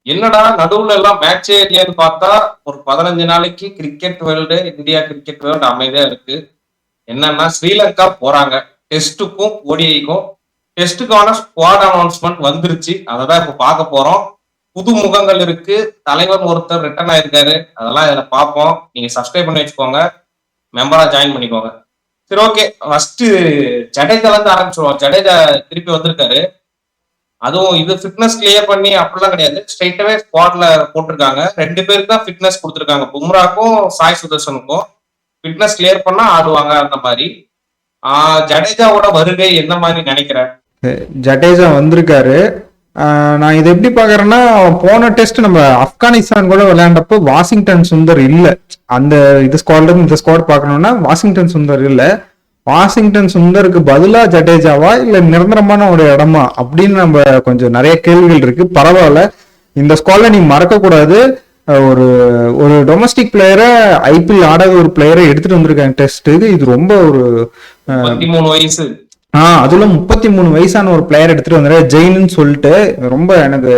என்னடா நடுவுல எல்லாம் மேட்சே இல்லையான்னு பார்த்தா ஒரு 15 நாளைக்கு cricket world India cricket world அமைதியா இருக்கு. என்னன்னா ஸ்ரீலங்கா போறாங்க டெஸ்ட்டுக்கும் ஓடிஐக்கும். டெஸ்ட்டுக்கான ஸ்குவாட் அனௌன்ஸ்மெண்ட் வந்துருச்சு. அததான் இப்ப பார்க்க போறோம். புது முகங்கள் இருக்கு. தலைவர் ஒருத்தர் ரிட்டர்ன் ஆயிருக்காரு. அதெல்லாம் இதுல பார்ப்போம். நீங்க சப்ஸ்கிரைப் பண்ணி வச்சுக்கோங்க. மெம்பரா ஜாயின் பண்ணிக்கோங்க. சரி, ஓகே. ஃபர்ஸ்ட் ஜடேஜால இருந்து ஆரம்பிச்சிருவோம். ஜடேஜா திருப்பி வந்திருக்காரு. அதுவும் இது ஃபிட்னஸ் கிளியர் பண்ணி அப்படிலாம் கிடையாது. ஸ்ட்ரைட்டாவே ஸ்குவாட்ல போட்டிருக்காங்க. 2 பேருக்கு தான் ஃபிட்னஸ் கொடுத்துருக்காங்க. பும்ராக்கும் சாய் சுதர்சனுக்கும் ஃபிட்னஸ் கிளியர் பண்ணா ஆடுவாங்க அந்த மாதிரி. ஜடேஜாவோட வருகை என்ன மாதிரி நினைக்கிறேன்? ஜடேஜா வந்திருக்காரு. நான் இதை எப்படி பாக்குறேன்னா, போன டெஸ்ட் நம்ம ஆப்கானிஸ்தான் கூட விளையாண்டப்போ வாஷிங்டன் சுந்தர் இல்ல. அந்த இது ஸ்குவாட்ல இந்த ஸ்குவாட் பாக்கணும்னா வாஷிங்டன் சுந்தர் இல்ல. வாஷிங்டன் சுந்தருக்கு பதிலா ஜடேஜாவா இல்ல நிரந்தரமான ஒரு இடமா அப்படின்னு நம்ம கொஞ்சம் நிறைய கேள்விகள் இருக்கு. பரவாயில்ல, இந்த ஸ்குவாட்ல நீ மறக்க கூடாது. ஒரு ஒரு டொமஸ்டிக் பிளேயரை ஐபிஎல் ஆடாத ஒரு பிளேயரை எடுத்துட்டு வந்திருக்காங்க டெஸ்ட்டுக்கு. இது ரொம்ப ஒரு 33 வயசு. அதுல 33 வயசான ஒரு பிளேயர் எடுத்துட்டு வந்தாரு ஜெயின்னு சொல்லிட்டு. ரொம்ப எனக்கு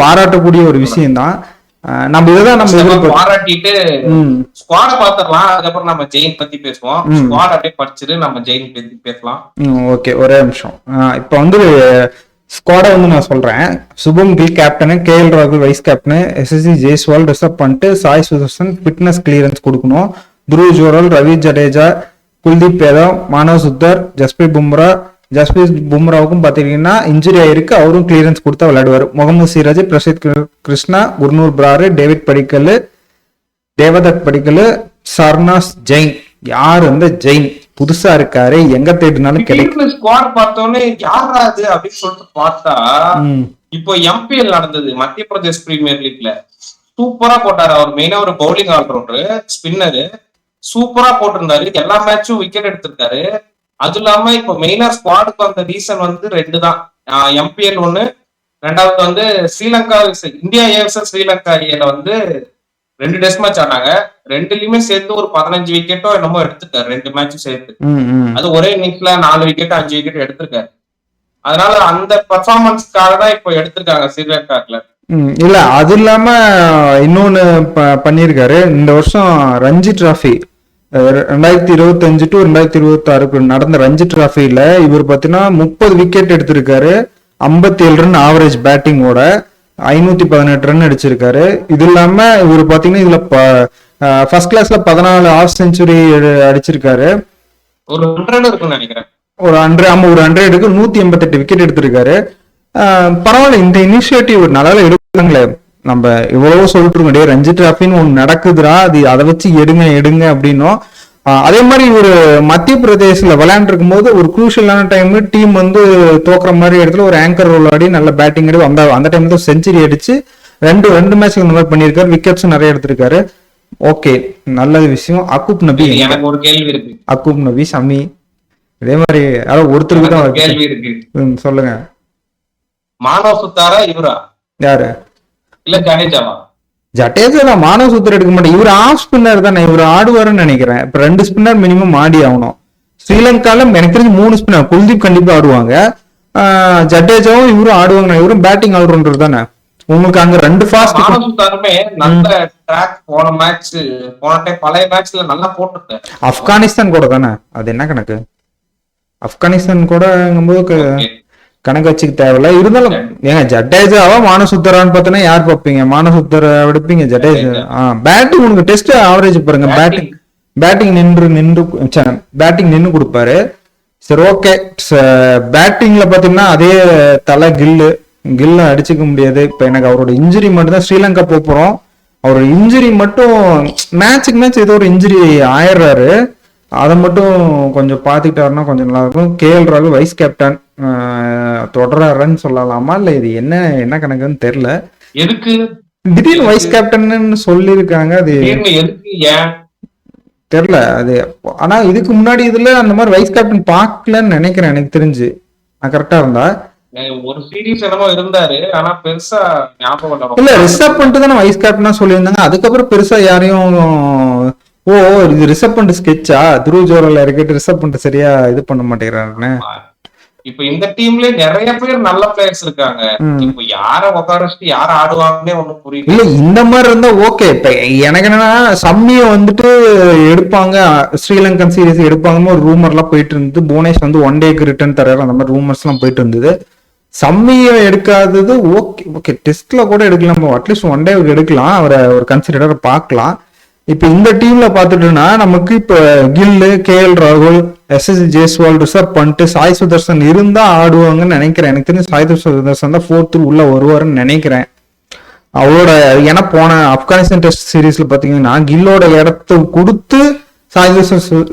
பாராட்டக்கூடிய ஒரு விஷயம் தான். நம்ம இதுதான் நம்ம பாராட்டிட்டு ஸ்குவாட பாத்துறலாம். அதுக்கப்புறம் நம்ம ஜெயின் பத்தி பேசுவோம். ஸ்குவாட் அப்படியே படிச்சுட்டு நம்ம ஜெயின் பத்தி பேசலாம். ஓகே, ஒரே நிமிஷம். இப்ப வந்து ஸ்குவாட வந்து நான் சொல்றேன். சுபம் கில் கேப்டனு, KL ராகுல் vice captain, SSC Jaiswal reserve பண்ணிட்டு சாய் சுதர்சன் ஃபிட்னஸ் கிளியரன்ஸ் கொடுக்கணும். துருவ் ஜுரல், ரவி ஜடேஜா, குல்தீப் யாதவ், மானவ் சுத்தர், ஜஸ்பிரீத் பும்ராவுக்கும் பாத்தீங்கன்னா இன்ஜுரி ஆயிருக்கு. அவரும் கிளியரன்ஸ் கொடுத்தா விளையாடுவார். முகமது சிராஜ், பிரசித் கிருஷ்ணா, குர்னூர் பிராரு, டேவிட் படிக்கல், தேவதத் படிக்கல், சர்னாஸ் ஜெயின். யார் அந்த ஜெயின்? புதுசா இருக்காரு, எங்க தேடினாலும் கிடைக்கும். ஸ்குவாட் பார்த்தோன்னே யாரா அது அப்படின்னு சொல்லிட்டு பார்த்தா, இப்போ MPL நடந்தது மத்திய பிரதேஷ் பிரீமியர் லீக்ல. சூப்பரா போட்டாரு அவர். மெயினா ஒரு பவுலிங் ஆல்ரவுண்டர், ஸ்பின்னரு. சூப்பரா போட்டிருந்தாரு. எல்லா மேட்சும் விக்கெட் எடுத்திருக்காரு. அது இல்லாம இப்ப மெயினா ஸ்குவாடுக்கு வந்த ரீசன் வந்து 2 தான். MPL 1, 2வது வந்து ஸ்ரீலங்கா இந்தியா ஏவர்சஸ் ஸ்ரீலங்கா ஏல வந்து 2 டெஸ்ட் மேட்ச் ஆனாங்க. 2லயுமே சேர்த்து ஒரு 15 விக்கெட்டோ என்னமோ எடுத்துருக்காரு. 2 மேட்சும் சேர்த்து. அது ஒரே இன்னிங்ஸ்ல 4 விக்கெட் 5 விக்கெட் எடுத்திருக்காரு. அதனால அந்த பெர்ஃபார்மன்ஸ்க்காக தான் இப்ப எடுத்திருக்காங்க ஸ்ரீலங்காக்குல. இல்ல, அது இல்லாம இன்னொன்னு பண்ணிருக்காரு. இந்த வருஷம் ரஞ்சி டிராஃபி 2025 to 2026 நடந்த ரஞ்சி டிராஃபில இவர் பாத்தீங்கன்னா 30 விக்கெட் எடுத்திருக்காரு. 57 ரன் ஆவரேஜ் பேட்டிங்கோட 518 ரன் அடிச்சிருக்காரு. இது இல்லாம இவர் பாத்தீங்கன்னா இதுல ஃபர்ஸ்ட் கிளாஸ்ல 14 ஆஃப் செஞ்சுரி அடிச்சிருக்காரு. ஒரு 100 இருக்குன்னு நினைக்கிறேன். ஒரு 100க்கு 188 விக்கெட் எடுத்திருக்காரு. பரவாயில்ல, இந்த இனிஷியேட்டிவ் நல்லா எடுப்பாங்களே. நம்ம இவ்வளவு சொல்லிட்டு இருக்கோம், ரஞ்சி டிராஃபின்னு ஒண்ணு நடக்குதுரா, அது அதை வச்சு எடுங்க அப்படின்னும். அதே மாதிரி ஒரு மத்திய பிரதேசல விளையாண்டுருக்கும் போது ஒரு குரூஷியலான டைம் டீம் வந்து தோக்குற மாதிரி இடத்துல ஒரு ஆங்கர் ரோல் ஆடி நல்ல பேட்டிங் அடி அந்த டைம்ல தான் செஞ்சுரி அடிச்சு ரெண்டு மேட்ச் இந்த மாதிரி பண்ணியிருக்காரு. விக்கெட்ஸும் நிறைய எடுத்திருக்காரு. ஓகே, நல்ல விஷயம். அக்கூப் நபி, எனக்கு ஒரு கேள்வி இருக்கு. அக்கூப் நபி, சமி, இதே மாதிரி அதாவது ஒருத்தருக்கு தான் கேள்வி இருக்கு. சொல்லுங்க. மானவ் சுத்தாரா இவரா? யாரு? இல்ல ஜடேஜாவா? ஜடேஜா தான். மானவ் சுத்தர் எடுக்க மாட்டேன். இவர் ஆஃப் ஸ்பின்னர் தானே. இவர் ஆடுவாருன்னு நினைக்கிறேன். இப்ப 2 ஸ்பின்னர் மினிமம் ஆடி ஆகணும். ஸ்ரீலங்கால எனக்கு தெரிஞ்சு 3 ஸ்பின்னர். குல்தீப் கண்டிப்பா ஆடுவாங்க. ஜடேஜாவும் இவரும் ஆடுவாங்க. இவரும் பேட்டிங் ஆல்ரவுண்டர் தானே. உங்களுக்கு அங்க 2 ஃபாஸ்ட். மானவ் சுத்தாருமே நல்ல ட்ராக் போன டைம் பழைய மேட்ச்ல நல்லா போட்டுட்டாரு. ஆப்கானிஸ்தான் கூட தானே. அது என்ன கணக்கு? ஆப்கானிஸ்தான் கூடங்கும்போது கணக்கு வச்சுக்க தேவையில்ல. இருந்தாலும் ஏங்க ஜடேஜாவா மானசுத்தரான்னு பார்த்தோன்னா யார் பார்ப்பீங்க? மானசுத்தர எடுப்பீங்க, ஜடேஜா. பேட்டிங் உனக்கு டெஸ்ட் ஆவரேஜ் பாருங்க. பேட்டிங் நின்று கொடுப்பாரு. சரி, ஓகே. பேட்டிங்ல பாத்தீங்கன்னா அதே தலை கில்ல அடிச்சுக்க முடியாது. இப்ப எனக்கு அவரோட இன்ஜுரி மட்டும் தான். ஸ்ரீலங்கா போறோம். அவரோட இன்ஜுரி மட்டும் மேட்சுக்கு மேட்ச் ஏதோ ஒரு இன்ஜுரி ஆயிடுறாரு. அதை மட்டும் கொஞ்சம் பாத்துக்கிட்டாருன்னா கொஞ்சம் நல்லா இருக்கும். KL ராகுல் வைஸ் கேப்டன் தொடர்றாருன்னு சொல்லலாமா, இல்ல இது என்ன கணக்குன்னு தெரியல. எதுக்கு திடீர்னு வைஸ் கேப்டன் சொல்லியிருக்காங்க. அது தெரியல அது. ஆனா இதுக்கு முன்னாடி இதுல அந்த மாதிரி வைஸ் கேப்டன் பாக்கலன்னு நினைக்கிறேன். எனக்கு தெரிஞ்சு நான் கரெக்டா இருந்தா ஒரு சீரீஸ் என்னமோ இருந்தாரு. ஆனா பெருசா ஞாபகம் இல்ல. ரிசர்வ் பண்ணிட்டு தானே வைஸ் கேப்டனா சொல்லியிருந்தாங்க. அதுக்கப்புறம் பெருசா யாரையும் இது ரிசர்வ் பண்ணிட்டு ஸ்கெட்சா துருவ் ஜோரல் இறக்கிட்டு ரிசர்வ் பண்ணிட்டு சரியா இது பண்ண மாட்டேங்கிறாருன்னு இப்ப இந்த டீம்ல நிறைய பேர் நல்ல பிளேயர்ஸ் இருக்காங்க. இப்ப யார உட்கார வச்சுட்டு யார ஆடுவாங்கன்னே ஒண்ணும் புரியல. இல்ல இந்த மாதிரி இருந்தா ஓகே. இப்ப எனக்கு என்னன்னா சம்மிய வந்துட்டு எடுப்பாங்க, ஸ்ரீலங்கன் சீரிஸ் எடுப்பாங்கன்னு ஒரு ரூமர் எல்லாம் போயிட்டு இருந்தது. புவனேஷ் வந்து 1 டேக்கு ரிட்டர்ன் தர்றாரு, அந்த மாதிரி ரூமர்ஸ் எல்லாம் போயிட்டு இருந்தது. சம்மிய எடுக்காதது ஓகே ஓகே, டெஸ்ட்ல கூட எடுக்கலாம், அட்லீஸ்ட் 1 டே எடுக்கலாம், அவரை ஒரு கன்சிடர் பார்க்கலாம். இப்ப இந்த டீம்ல பாத்துட்டோம்னா நமக்கு இப்ப கில்லு, KL ராகுல், SSC ஜெய்ஸ்வால், ரிஷப் பண்ட், சாய் சுதர்சன் இருந்தா ஆடுவாங்கன்னு நினைக்கிறேன். எனக்கு தெரிஞ்சு சாய் சுதர்சன் தான் 4th உள்ள வருவாருன்னு நினைக்கிறேன். அவரோட ஏன்னா போன ஆப்கானிஸ்தான் டெஸ்ட் சீரீஸ்ல பாத்தீங்கன்னா கில்லோட இடத்த கொடுத்து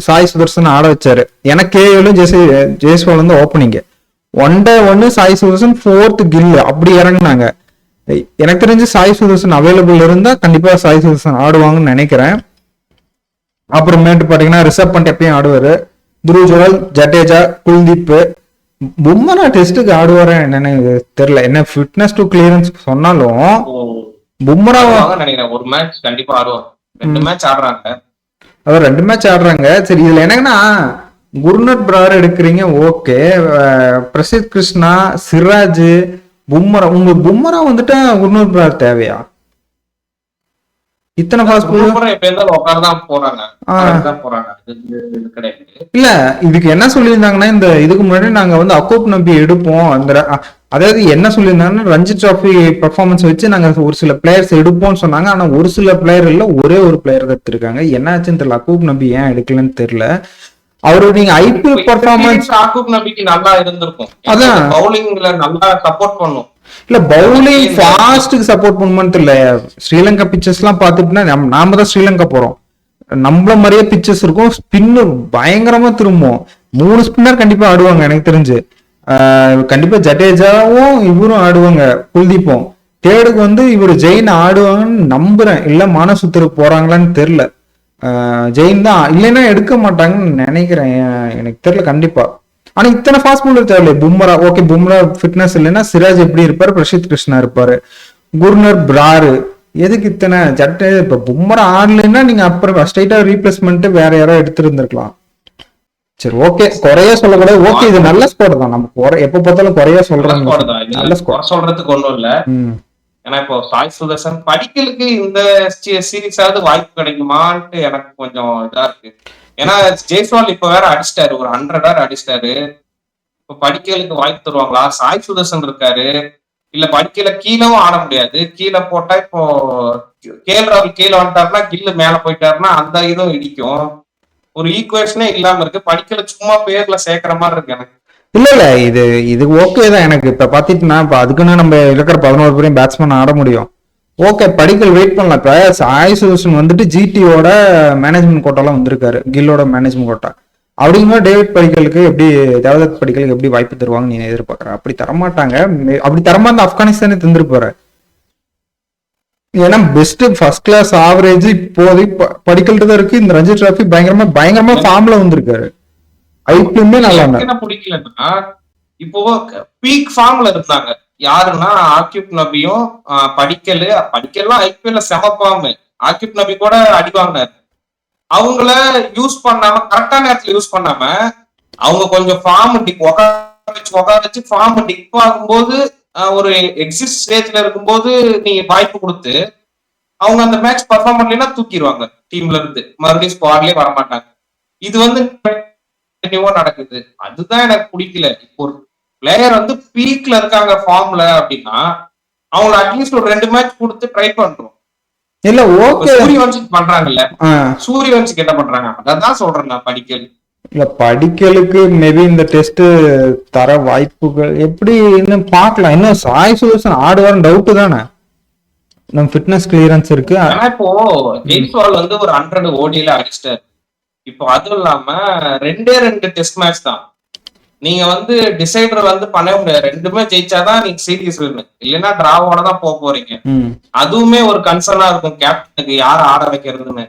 சாய் சுதர்சன் ஆட வச்சாரு. ஏன்னா கேஎலும் ஜெய்ஸ்வால் வந்து ஓப்பனிங் 1 டே 1 சாய் சுதர்சன், 4th கில்லு அப்படி இறங்குனாங்க. எனக்கு தெரிஞ்சு சாய் சுதர்சன் அவைலபிள் இருந்தா கண்டிப்பா சாய் சுதர்சன் ஆடுவாங்கன்னு நினைக்கிறேன். அப்புறமேட்டு பாத்தீங்கன்னா ரிஷப் பண்ட் எப்பயும் ஆடுவாரு, துருவ் ஜுரல், ஜடேஜா, குல்தீப். பும்ரா டெஸ்ட்டுக்கு ஆடுவாரு என்னன்னு தெரியல. என்ன ஃபிட்னஸ் டு கிளியரன்ஸ் சொன்னாலும் பும்ரா நினைக்கிறேன் ஒரு மேட்ச் கண்டிப்பா ஆடுவாங்க. 2 மேட்ச் ஆடுறாங்க, அதான் 2 மேட்ச் ஆடுறாங்க. சரி, இதுல என்னங்கன்னா குர்னட் பிரார் எடுக்கிறீங்க ஓகே, பிரசித் கிருஷ்ணா, சிராஜ், பும்ரா. உங்க பும்ரா வந்துட்டு குர்னட் பிரார் தேவையா? இத்தனை ஃபாஸ்ட் இல்ல. இதுக்கு என்ன சொல்லியிருந்தாங்கன்னா, இந்த இதுக்கு முன்னாடி நாங்க வந்து அக்கூப் நம்பி எடுப்போம், அந்த அதாவது என்ன சொல்லியிருந்தாங்கன்னா ரஞ்சி டிராஃபி பெர்ஃபார்மன்ஸ் வச்சு நாங்க ஒரு சில பிளேயர்ஸ் எடுப்போம்னு சொன்னாங்க. ஆனா ஒரு சில பிளேயர் இல்ல, ஒரே ஒரு பிளேயர் எடுத்திருக்காங்க. என்னாச்சுன்னு தெரியல, அக்கூப் நம்பி ஏன் எடுக்கலன்னு தெரியல. அவரு நீங்க ஐபிஎல் பெர்ஃபார்மன்ஸ் அக்கூப் நபிக்கு நல்லா இருந்திருக்கும், அதான் பவுலிங்ல நல்லா சப்போர்ட் பண்ணும். இல்ல பவுலிங் ஃபாஸ்ட்டுக்கு சப்போர்ட் பண்ணுமான்னு தெரியல. ஸ்ரீலங்கா பிச்சர்ஸ் எல்லாம் பாத்துட்டுனா நாம தான் ஸ்ரீலங்கா போறோம், நம்மள மாதிரியே பிச்சர்ஸ் இருக்கும், ஸ்பின்னு பயங்கரமா திரும்பும். 3 ஸ்பின்னர் கண்டிப்பா ஆடுவாங்க எனக்கு தெரிஞ்சு. கண்டிப்பா ஜடேஜாவும் இவரும் ஆடுவாங்க, குல்தீப்பும். தேர்டுக்கு வந்து இவர் ஜெயின் ஆடுவாங்கன்னு நம்புறேன், இல்ல மானசுத்தருக்கு போறாங்களான்னு தெரியல. ஜெயின் தான், இல்லைன்னா எடுக்க மாட்டாங்கன்னு நினைக்கிறேன், எனக்கு தெரியல கண்டிப்பா. ஆனா இத்தனை ஃபாஸ்ட் பவுலர் தேவையில்லை. பும்ரா ஓகே, பும்ரா ஃபிட்னஸ் இல்லைன்னா சிராஜ் எப்படி இருப்பாரு, பிரசித் கிருஷ்ணா இருப்பாரு, குர்னர் பிராரு. எதுக்கு இத்தனை ஜட்டே? இப்ப பும்ரா ஆடலைன்னா நீங்க அப்புறம் ஸ்ட்ரைட்டா ரீப்ளேஸ்மெண்ட் வேற யாரோ எடுத்திருந்திருக்கலாம். சரி ஓகே, குறைய சொல்லக்கூடாது. ஓகே, இது நல்ல ஸ்கோர் தான், நமக்கு எப்ப பார்த்தாலும் குறைய சொல்றாங்க. நல்ல ஸ்கோர் சொல்றதுக்கு ஒண்ணும் இல்ல. ஏன்னா இப்போ சாய் சுதர்சன் படிக்கலுக்கு இந்த சீரீஸாவது வாய்ப்பு கிடைக்குமான்ட்டு எனக்கு கொஞ்சம் இதா இருக்கு. ஏன்னா ஜெய்ஸ்வால் இப்ப வேற அடிச்சிட்டாரு, ஒரு 100 அடிச்சிட்டாரு. இப்ப படிக்கலுக்கு வாய்ப்பு தருவாங்களா? சாய் சுதர்சன் இருக்காரு, இல்ல படிக்கல கீழவும் ஆட முடியாது. கீழே போட்டா இப்போ KL ராகுல் கீழே வந்துட்டாருன்னா, கில்லு மேல போயிட்டாருன்னா அந்த இதுவும் இடிக்கும். ஒரு ஈக்குவேஷனே இல்லாம இருக்கு. படிக்கல சும்மா பேர்ல சேர்க்கிற மாதிரி இருக்கு எனக்கு. இல்ல இது ஓகே தான் எனக்கு. இப்ப பாத்தீங்கன்னா இப்ப அதுக்குன்னு நம்ம இருக்கிற 11 பேரையும் பேட்ஸ்மேன் ஆட முடியும். ஓகே, படிக்கல் வெயிட் பண்ணலாம். இப்ப சாய் சுதர்சன் வந்துட்டு ஜிடியோட மேனேஜ்மெண்ட் கோட்டாலாம் வந்திருக்காரு, கில்லோட மேனேஜ்மெண்ட் கோட்டா. அப்படிங்கும்போது டேவிட் படிக்கலுக்கு எப்படி, தேவதத் படிக்கலுக்கு எப்படி வாய்ப்பு தருவாங்க நீ எதிர்பார்க்கற? அப்படி தரமாட்டாங்க. அப்படி தரமா இருந்தா ஆப்கானிஸ்தானே தந்துருப்பாரு. ஏன்னா பெஸ்ட் ஃபர்ஸ்ட் கிளாஸ் ஆவரேஜ் இப்போதைக்கு படிக்கல்ட்டு தான் இருக்கு. இந்த ரஞ்சி டிராஃபி பயங்கரமா ஃபார்ம்ல வந்திருக்காரு. ஐபிஎல்லுமே நல்லா என்ன பிடிக்கலன்னா, இப்போ பீக் ஃபார்ம்ல இருந்தாங்க யாருன்னா ஆக்கிப் நபியும் படிக்கலாம். ஐபிஎல்ல செம ஃபார்ம். ஆக்கிப் நபி கூட அடிவாங்க. அவங்கள யூஸ் பண்ணாம, கரெக்டான நேரத்துல யூஸ் பண்ணாம, அவங்க கொஞ்சம் ஃபார்ம் உட்கார வச்சு ஃபார்ம் டிக் ஆகும்போது, ஒரு எக்ஸிஸ்ட் ஸ்டேஜ்ல இருக்கும்போது நீ வாய்ப்பு கொடுத்து அவங்க அந்த மேட்ச் பர்ஃபார்ம் பண்ணலைன்னா தூக்கிடுவாங்க டீம்ல இருந்து, மறுபடியும் ஸ்குவாட்லயே வரமாட்டாங்க. இது வந்து நடக்குது. அதுதான் எனக்கு பிடிக்கல. இப்போ ஒரு பிளேயர் வந்து பீக்ல இருக்காங்க ஃபார்ம்ல அப்படின்னா, அவங்கள அட்லீஸ்ட் ஒரு 2 மேட்ச் கொடுத்து ட்ரை பண்றோம். இல்ல ஓகே, சூரியவன்சிக்கு பண்றாங்கல்ல, சூரியவன்சிக்கு என்ன பண்றாங்க? அதான் சொல்றேன் நான். படிக்கல் இல்ல படிக்கலுக்கு மேபி இந்த டெஸ்ட் தர வாய்ப்புகள் எப்படி இன்னும் பார்க்கலாம். இன்னும் சாய் சுதர்சன் ஆடுவார் டவுட் தானே, நம்ம ஃபிட்னஸ் கிளியரன்ஸ் இருக்கு. ஆனா இப்போ ஜெய்ஸ்வால் வந்து ஒரு 100 ஓடியில அடிச்சிட்டாரு. இப்போ அதுவும் இல்லாம 2 டெஸ்ட் மேட்ச் தான். நீங்க வந்து டிசைடர் வந்து பண்ண முடியாது. 2மே ஜெயிச்சாதான் நீங்க சீரியஸ் வின்னு, இல்லைன்னா டிராவோட தான் போறீங்க. அதுவுமே ஒரு கன்சர்னா இருக்கும் கேப்டனுக்கு, யார ஆட வைக்கிறதுன்னு.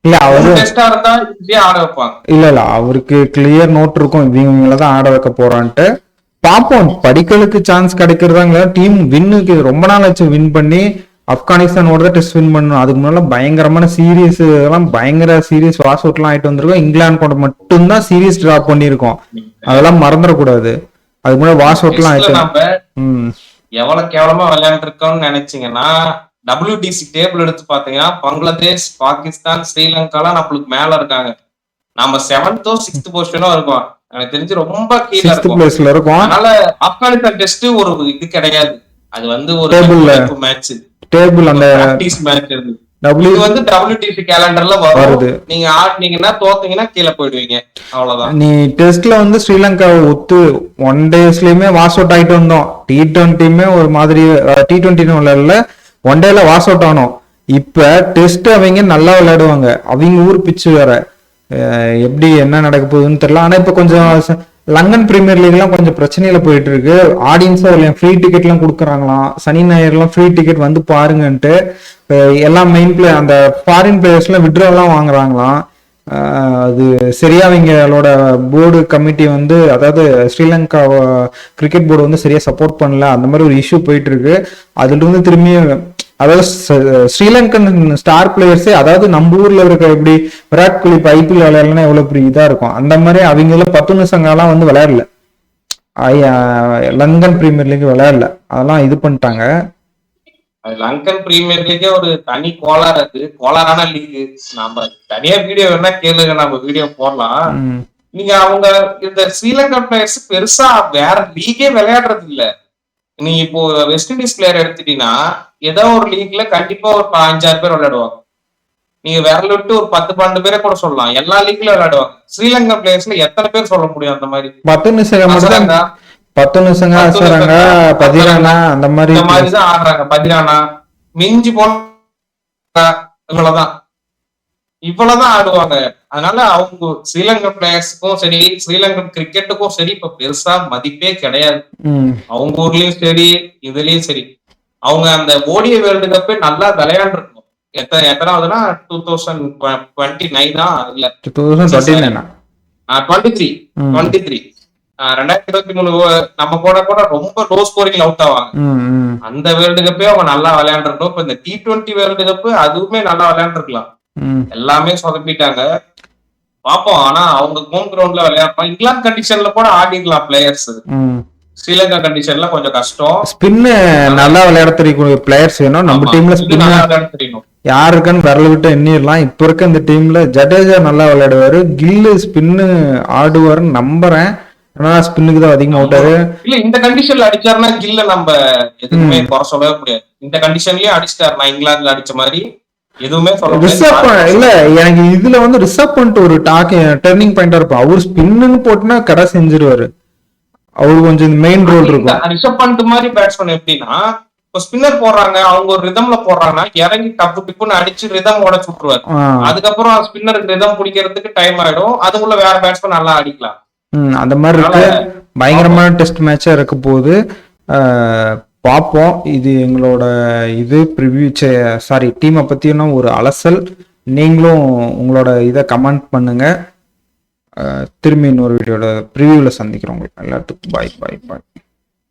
இல்ல அவரு டெஸ்டா இருந்தா இப்படியே ஆட வைப்பாங்க. இல்ல அவருக்கு கிளியர் நோட் இருக்கும், இவங்களதான் ஆட வைக்க போறான்ட்டு. பாப்போம், படிக்கலுக்கு சான்ஸ் கிடைக்கிறதாங்களா. டீம் வின்னுக்கு ரொம்ப நாள் ஆச்சு வின் பண்ணி. ஆப்கானிஸ்தானோட தான் டெஸ்ட் வின் பண்ணணும். அதுக்கு முன்னால பயங்கரமான சீரியஸ் எல்லாம், பயங்கர சீரியஸ் வாஷ் அவுட் எல்லாம் ஆயிட்டு வந்திருக்கோம். இங்கிலாந்து கூட மட்டும்தான் சீரியஸ் டிராப் பண்ணிருக்கோம், அதெல்லாம் மறந்துடக்கூடாது. அதுக்கு முன்னாடி வாஷ் அவுட்லாம் டெஸ்ட்ல ஆயிட்டு. நம்ம ம் எவ்வளவு கேவலமா விளையாண்டுருக்கோம்னு நினைச்சீங்கன்னா, WTC டேபிள் எடுத்து பாத்தீங்கன்னா பங்களாதேஷ், பாகிஸ்தான், ஸ்ரீலங்காலாம் நம்மளுக்கு மேல இருக்காங்க. நம்ம 7th 6th பொசிஷனோ இருக்கோம். எனக்கு தெரிஞ்சு ரொம்ப கீழ 6th இருக்கும். பிளேஸ்ல இருக்கும். அதனால ஆப்கானிஸ்தான் டெஸ்ட் ஒரு இது கிடையாது. அது வந்து ஒரு டேபிள்ல மேட்ச், டேபிள் அந்த பிராக்டிஸ் மேட்ச் இருக்கு. டபிள்யூ இது வந்து WTC கேலண்டர்ல வரும். வருது. நீங்க ஆடினீங்கன்னா தோத்தீங்கன்னா கீழே போயிடுவீங்க. அவ்வளவுதான். நீ டெஸ்ட்ல வந்து ஸ்ரீலங்காவை ஒத்து 1 டேஸ்லயுமே வாஷ் அவுட் ஆயிட்டு வந்தோம். T20யுமே ஒரு மாதிரி T20 இல்ல 1 டேல வாஷ் அவுட் ஆனோம். இப்ப டெஸ்ட் அவங்க நல்லா விளையாடுவாங்க. அவங்க ஊர் பிச்சு வேற. எப்படி என்ன நடக்க போகுதுன்னு தெரியல. ஆனா இப்ப கொஞ்சம் லண்டன் பிரீமியர் லீக்லாம் கொஞ்சம் பிரச்சனையில போயிட்டு இருக்கு. ஆடியன்ஸா ஃப்ரீ டிக்கெட் எல்லாம் கொடுக்குறாங்களாம். சனி ஞாயிறுலாம் ஃப்ரீ டிக்கெட் வந்து பாருங்கன்ட்டு எல்லாம் மெயின் பிளே அந்த ஃபாரின் பிளேயர்ஸ் எல்லாம் விட்ரா எல்லாம் வாங்குறாங்களாம். அது சரியா அவங்களோட போர்டு கமிட்டி வந்து, அதாவது ஸ்ரீலங்கா கிரிக்கெட் போர்டு வந்து சரியா சப்போர்ட் பண்ணல. அந்த மாதிரி ஒரு இஷ்யூ போயிட்டு இருக்கு. அதுல இருந்து திரும்பி அதாவது ஸ்ரீலங்கன் ஸ்டார் பிளேயர்ஸே, அதாவது நம்ம ஊர்ல இருக்க எப்படி விராட் கோலி இப்ப IPL விளையாடலன்னா எவ்வளவு பெரிய இதா இருக்கும், அந்த மாதிரி அவங்கள 10 சங்காலாம் வந்து விளையாடல. லண்டன் பிரீமியர் லீக் விளையாடல. அதெல்லாம் இது பண்ணிட்டாங்க. லங்கன் பிரீமியர் லீக்கே ஒரு தனி கோளாறு. அது கோளாறான லீக். நம்ம தனியா வீடியோ வேணா கேளுங்க, நம்ம வீடியோ போடலாம். நீங்க அவங்க இந்த ஸ்ரீலங்கா பிளேயர்ஸ் பெருசா வேற லீகே விளையாடுறது இல்ல. நீங்க இப்போ வெஸ்ட் இண்டீஸ் பிளேயர் எடுத்துட்டீங்கன்னா ஏதோ ஒரு லீக்ல கண்டிப்பா ஒரு 5-6 பேர் விளையாடுவாங்க. நீங்க விரல விட்டு ஒரு 10-12 பேரை கூட சொல்லலாம். எல்லா லீக்ல விளையாடுவாங்க. ஸ்ரீலங்கா பிளேயர்ஸ்ல எத்தனை பேர் சொல்ல முடியும் அந்த மாதிரி? 10 பதிரானா அந்த மாதிரி இந்த மாதிரி தான் ஆடுறாங்க. பதிரானா மிஞ்சி போன இவ்வளவுதான் ஆடுவாங்க. அதனால அவங்க ஸ்ரீலங்கன் பிளேயர்ஸுக்கும் சரி, ஸ்ரீலங்கன் கிரிக்கெட்டுக்கும் சரி இப்ப பெருசா மதிப்பே கிடையாது. அவங்க ஊர்லயும் சரி, இதுலயும் சரி. அவங்க அந்த ODI வேர்ல்டு கப்பே நல்லா விளையாண்டுருக்கணும். எத்தனாவதுன்னா 2029 இல்ல 23 2023 நம்ம கூட ரொம்ப லோ ஸ்கோரிங்ல அவுட் ஆவாங்க. அந்த வேர்ல்டு கப்பே அவங்க நல்லா விளையாண்டுருக்கணும். இப்ப இந்த T20 வேர்ல்டு கப் அதுவுமே நல்லா விளையாண்டுருக்கலாம். எல்லாமே சொதப்பிட்டாங்க. பாப்போம். ஆனா அவங்க ஹோம் கிரவுண்ட்ல விளையாடுறோம். இங்கிலாந்து கண்டிஷன்ல கூட ஆடிடலாம் பிளேயர்ஸ். ஸ்ரீலங்கா கண்டிஷன்ல கொஞ்சம் கஷ்டம். ஸ்பின் நல்லா விளையாட தெரியக்கூடிய பிளேயர்ஸ் வேணும். நம்ம டீம்ல ஸ்பின் நல்லா விளையாட தெரியணும். யாரு இருக்கான்னு விரல விட்டு எண்ணிடலாம். இப்ப இருக்க இந்த டீம்ல ஜடேஜா நல்லா விளையாடுவாரு. கில்லு ஸ்பின்னு ஆடுவாருன்னு நம்புறேன். ஆனா ஸ்பின்னுக்கு தான் அதிகமா விட்டாரு. இல்ல இந்த கண்டிஷன்ல அடிச்சாருன்னா கில்ல நம்ம எதுவுமே குறை சொல்லவே முடியாது. இந்த கண்டிஷன்லயே அடிச்சிட்டாரு. நான் இங்கிலாந்துல அடிச்ச மாதிரி எதுவுமே இல்ல. எனக்கு இதுல வந்து ரிசர்வ் பண்ணிட்டு ஒரு டர்னிங் பாயிண்டா இருக்கும். அவரு ஸ்பின்னு போட்டுனா கடை செஞ்சிருவாரு. அவரு கொஞ்சம் மெயின் ரோல் இருக்கும். ரிஷப் பண்ட் மாதிரி பேட்ஸ்மேன் எப்படின்னா, இப்போ ஸ்பின்னர் போடுறாங்க, அவங்க ஒரு ரிதம்ல போடுறாங்கன்னா இறங்கி டப்பு டிப்புன்னு அடிச்சு ரிதம் உடச்சு விட்டுருவாரு. அதுக்கப்புறம் ஸ்பின்னருக்கு ரிதம் பிடிக்கிறதுக்கு டைம் ஆயிடும். அதுக்குள்ள வேற பேட்ஸ்மேன் நல்லா அடிக்கலாம். அந்த மாதிரி இருக்கு. பயங்கரமான டெஸ்ட் மேட்சா இருக்க போகுது. பார்ப்போம். இது எங்களோட இது ப்ரிவியூ டீமை பத்தின ஒரு அலசல். நீங்களும் உங்களோட இதை கமெண்ட் பண்ணுங்க. திரும்பி இன்னொரு வீடியோட ப்ரிவியூல சந்திக்கிறோம். உங்களுக்கு எல்லாத்துக்கும் பாய்.